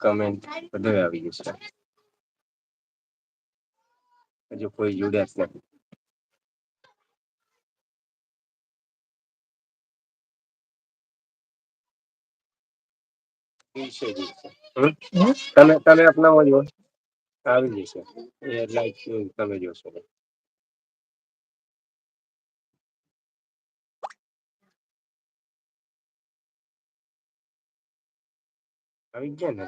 Comment બધું આવી ગયું છે. હજુ કોઈ જોડ્યા જ નથી. તમે અપનાવો જો આવી જશે એ લાઈક તમે જોશો. આવી ગયા ને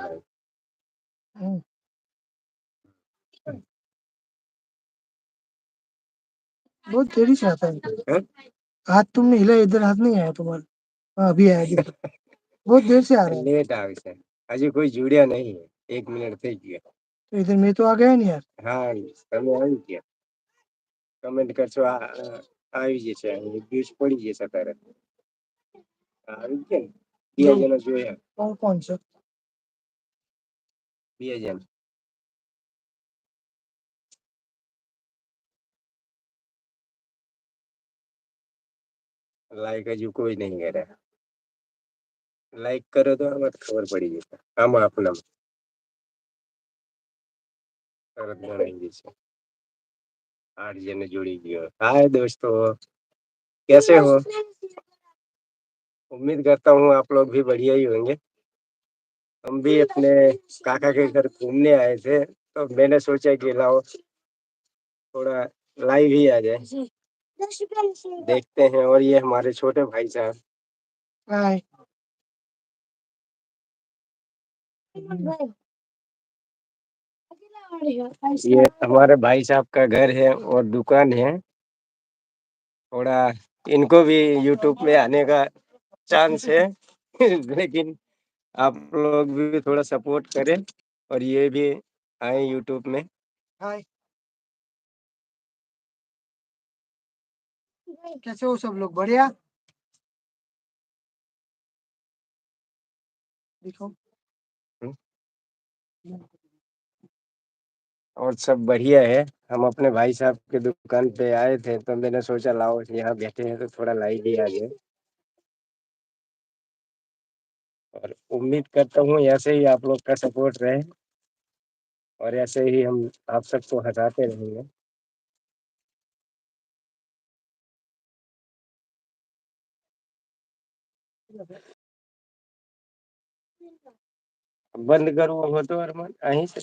बहुत देरी से आता है। हाथ तुमने हिला, इधर हाथ नहीं आया तुम्हारा। हाँ अभी आया। बहुत देर से आ रहा है। लेट આવે છે હજી કોઈ જોડ્યા નહીં. 1 મિનિટ થઈ ગયા તો इधर मैं तो आ गया नहीं यार. હા તમે આવી ગયા. કમેન્ટ કરશો આવી જશે. વ્યૂઝ પડી જશે તારે. આવી ગયા ને 2 જણા જોયા. કોણ છે? 2 જણ લાઈક હજુ કોઈ નહીં કર્યા. લાઈક કરો તો આમાં ખબર પડી જશે. આમાં આપણા તરત જણાઈ જશે. 8 जने जुड़ी गए। हाय दोस्तों, कैसे हो? उम्मीद करता हूँ आप लोग भी बढ़िया ही होंगे। हम भी अपने काका के घर घूमने आए थे तो मैंने सोचा कि लाओ थोड़ा लाइव ही आ जाए, देखते हैं। और ये हमारे छोटे भाई साहब। हाय। ये हमारे भाई साहब का घर है और दुकान है। थोड़ा इनको भी यूट्यूब में आने का चांस है लेकिन आप लोग भी थोड़ा सपोर्ट करें और ये भी आए यूट्यूब में। हाय, कैसे हो सब लोग? बढ़िया। देखो और सब बढ़िया है। हम अपने भाई साहब के दुकान पे आए थे तो मैंने सोचा लाओ यहाँ बैठे हैं तो थोड़ा लाइव ही आ जाए। और उम्मीद करता हूँ ऐसे ही आप लोग का सपोर्ट रहे और ऐसे ही हम आप सबको हंसाते रहेंगे। બંધ કરવો હતો અરમાન અહીં છે।